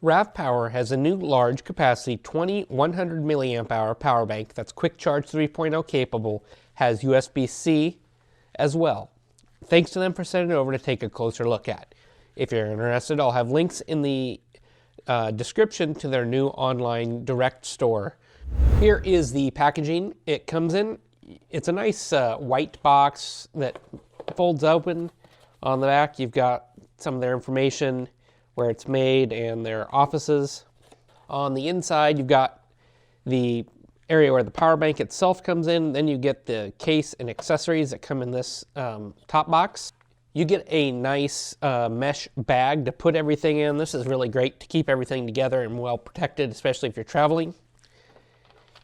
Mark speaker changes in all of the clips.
Speaker 1: RavPower has a new large capacity 100 milliamp hour power bank that's quick charge 3.0 capable, has USB-C as well. Thanks to them for sending it over to take a closer look at. If you're interested, I'll have links in the description to their new online direct store. Here is the packaging it comes in. It's a nice white box that folds open. On the back you've got some of their information, where it's made, and their offices. On the inside you've got the area where the power bank itself comes in. Then you get the case and accessories that come in this top box. You get a nice mesh bag to put everything in. This is really great to keep everything together and well protected, especially if you're traveling.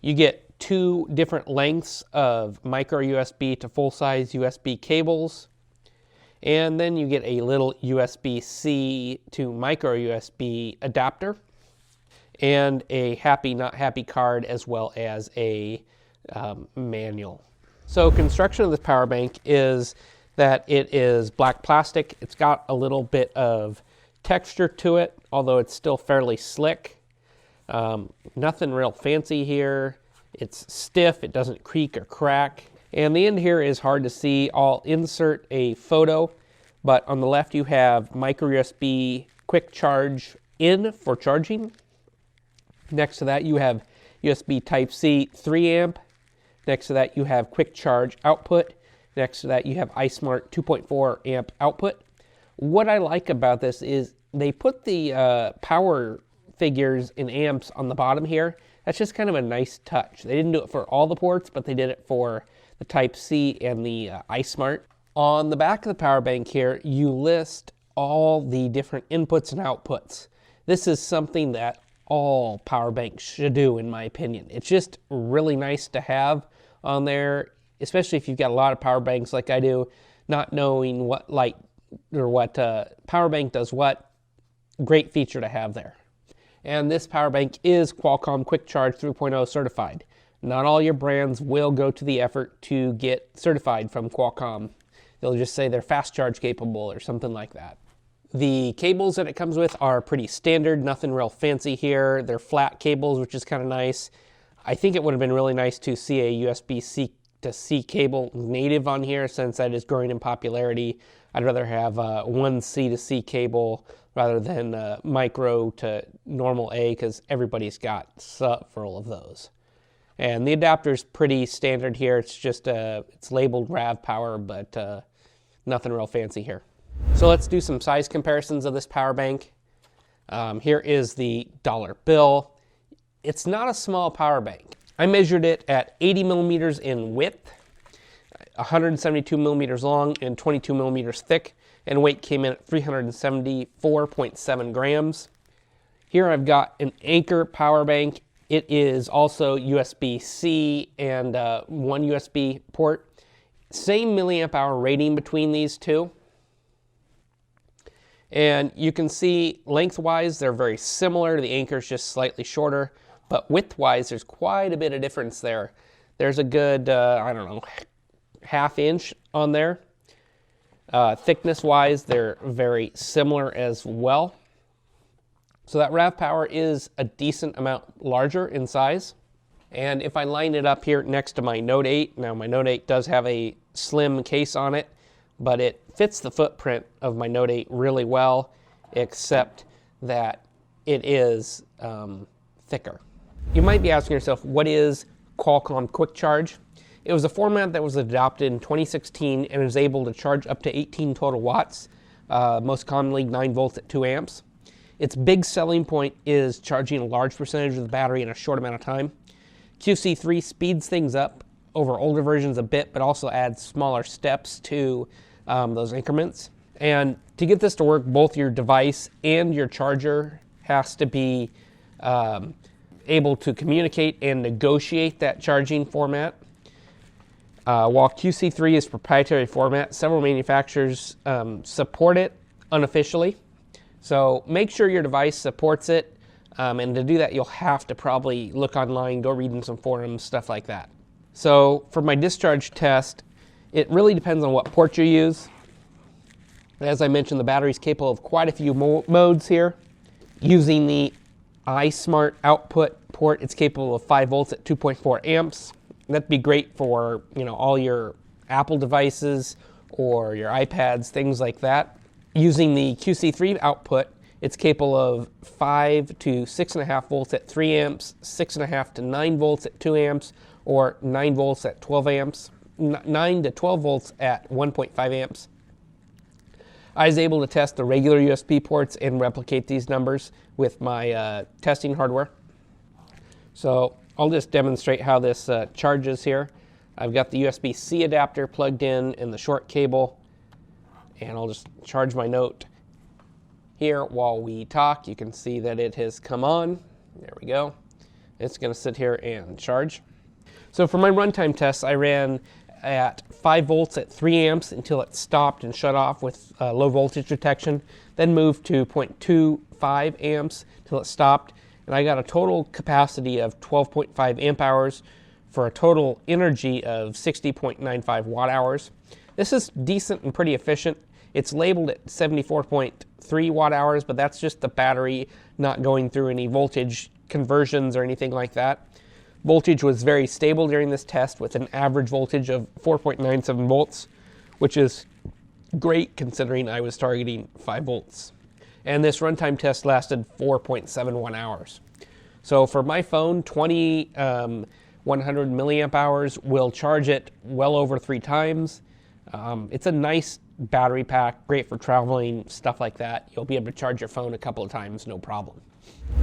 Speaker 1: You get 2 different lengths of micro USB to full-size USB cables. And then you get a little USB-C to micro USB adapter, and a happy not happy card, as well as a manual. So construction of this power bank is that it is black plastic. It's got a little bit of texture to it, although it's still fairly slick. Nothing real fancy here. It's stiff, it doesn't creak or crack. And the end here is hard to see. I'll insert a photo, but on the left you have micro USB quick charge in for charging. Next to that you have USB Type-C 3 amp. Next to that you have quick charge output. Next to that you have iSmart 2.4 amp output. What I like about this is they put the power figures in amps on the bottom here. That's just kind of a nice touch. They didn't do it for all the ports, but they did it for the Type-C and the iSmart. On the back of the power bank here, you list all the different inputs and outputs. This is something that all power banks should do, in my opinion. It's just really nice to have on there, especially if you've got a lot of power banks like I do, not knowing what light or what power bank does what. Great feature to have there. And this power bank is Qualcomm Quick Charge 3.0 certified. Not all your brands will go to the effort to get certified from Qualcomm. They'll just say they're fast charge capable or something like that. The cables that it comes with are pretty standard, nothing real fancy here. They're flat cables, which is kind of nice. I think it would have been really nice to see a USB-C to C cable native on here, since that is growing in popularity. I'd rather have one C to C cable rather than micro to normal A, because everybody's got several of those. And the adapter's pretty standard here. It's just it's labeled RavPower, but nothing real fancy here. So let's do some size comparisons of this power bank. Here is the dollar bill. It's not a small power bank. I measured it at 80 millimeters in width, 172 millimeters long, and 22 millimeters thick, and weight came in at 374.7 grams. Here I've got an Anker power bank. It is also USB-C and one USB port. Same milliamp hour rating between these two. And you can see lengthwise they're very similar. The Anker's just slightly shorter, but widthwise there's quite a bit of difference there. There's a good, I don't know, ½ inch on there. Thickness-wise, they're very similar as well. So that RavPower is a decent amount larger in size. And if I line it up here next to my Note 8, now my Note 8 does have a slim case on it, but it fits the footprint of my Note 8 really well, except that it is thicker. You might be asking yourself, what is Qualcomm Quick Charge? It was a format that was adopted in 2016 and is able to charge up to 18 total watts, most commonly 9 volts at 2 amps. Its big selling point is charging a large percentage of the battery in a short amount of time. QC3 speeds things up over older versions a bit, but also adds smaller steps to those increments. And to get this to work, both your device and your charger has to be able to communicate and negotiate that charging format. While QC3 is proprietary format, several manufacturers support it unofficially. So make sure your device supports it, and to do that you'll have to probably look online, go read in some forums, stuff like that. So for my discharge test, it really depends on what port you use. As I mentioned, the battery's capable of quite a few modes here. Using the iSmart output port, it's capable of 5 volts at 2.4 amps. That'd be great for, all your Apple devices or your iPads, things like that. Using the QC3 output, it's capable of 5 to 6.5 volts at 3 amps, 6.5 to 9 volts at 2 amps, or 9 volts at 12 amps, 9 to 12 volts at 1.5 amps. I was able to test the regular USB ports and replicate these numbers with my testing hardware. So I'll just demonstrate how this charges here. I've got the USB-C adapter plugged in the short cable, and I'll just charge my Note here while we talk. You can see that it has come on. There we go. It's going to sit here and charge. So for my runtime tests, I ran at 5 volts at 3 amps until it stopped and shut off with low voltage detection, then moved to 0.25 amps till it stopped, and I got a total capacity of 12.5 amp hours for a total energy of 60.95 watt hours. This is decent and pretty efficient. It's labeled at 74.3 watt hours, but that's just the battery not going through any voltage conversions or anything like that. Voltage was very stable during this test with an average voltage of 4.97 volts, which is great considering I was targeting 5 volts. And this runtime test lasted 4.71 hours. So for my phone, 100 milliamp hours will charge it well over 3 times. It's a nice battery pack, great for traveling, stuff like that. You'll be able to charge your phone a couple of times, no problem.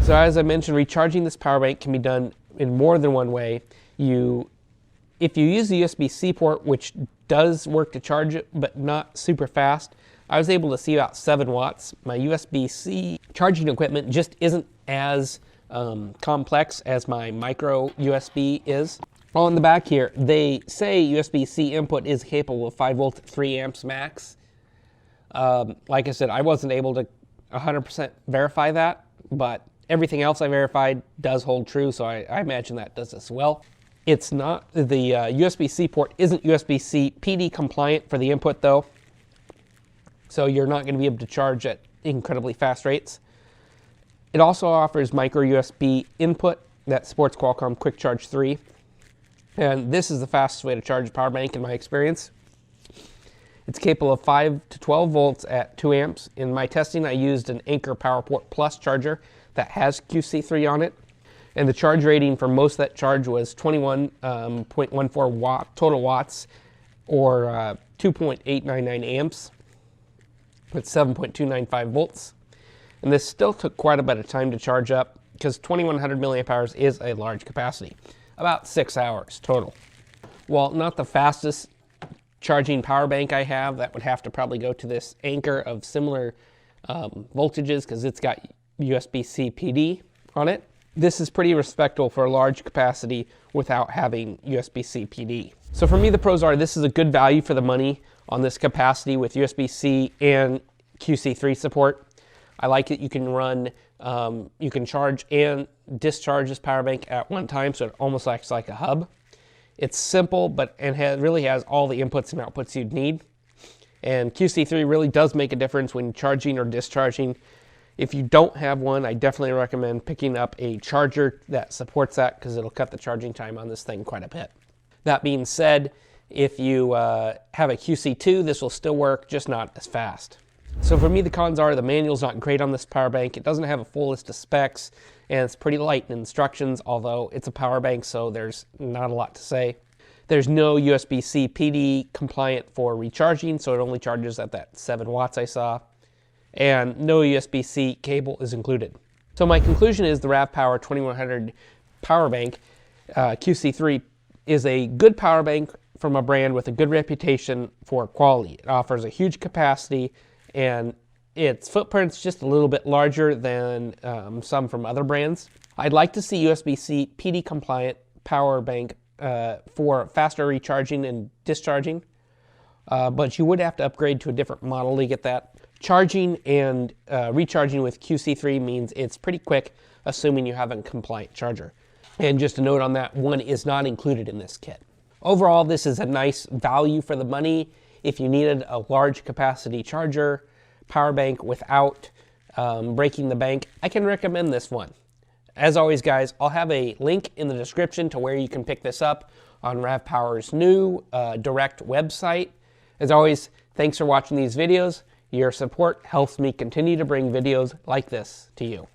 Speaker 1: So as I mentioned, recharging this power bank can be done in more than one way. If you use the USB-C port, which does work to charge it, but not super fast, I was able to see about 7 watts. My USB-C charging equipment just isn't as complex as my micro USB is. On the back here, they say USB-C input is capable of 5 volts at 3 amps max. Like I said, I wasn't able to 100% verify that, but everything else I verified does hold true, so I imagine that does as well. It's not, the USB-C port isn't USB-C PD compliant for the input though, so you're not going to be able to charge at incredibly fast rates. It also offers micro USB input that supports Qualcomm Quick Charge 3, and this is the fastest way to charge a power bank in my experience. It's capable of 5 to 12 volts at 2 amps. In my testing, I used an Anker PowerPort Plus charger that has QC3 on it, and the charge rating for most of that charge was 21.14 total watts, or 2.899 amps with 7.295 volts. And this still took quite a bit of time to charge up because 2100 milliamp hours is a large capacity, about 6 hours total. While not the fastest charging power bank I have, that would have to probably go to this Anker of similar voltages because it's got USB-C PD on it. This is pretty respectable for a large capacity without having USB-C PD. So for me, the pros are this is a good value for the money on this capacity with USB-C and QC3 support. I like it. You can run, you can charge and discharge this power bank at one time, so it almost acts like a hub. It's simple, and really has all the inputs and outputs you'd need. And QC3 really does make a difference when charging or discharging. If you don't have one, I definitely recommend picking up a charger that supports that because it'll cut the charging time on this thing quite a bit. That being said, if you have a QC2, this will still work, just not as fast. So for me, the cons are the manual's not great on this power bank. It doesn't have a full list of specs, and it's pretty light in instructions, although it's a power bank, so there's not a lot to say. There's no USB-C PD compliant for recharging, so it only charges at that 7 watts I saw. And no USB-C cable is included. So my conclusion is the RavPower 2100 power bank QC3 is a good power bank from a brand with a good reputation for quality. It offers a huge capacity, and its footprint's just a little bit larger than some from other brands. I'd like to see USB-C PD compliant power bank for faster recharging and discharging, but you would have to upgrade to a different model to get that. Charging and recharging with QC3 means it's pretty quick, assuming you have a compliant charger. And just a note on that, one is not included in this kit. Overall, this is a nice value for the money if you needed a large capacity charger, power bank without breaking the bank, I can recommend this one. As always, guys, I'll have a link in the description to where you can pick this up on RavPower's new direct website. As always, thanks for watching these videos. Your support helps me continue to bring videos like this to you.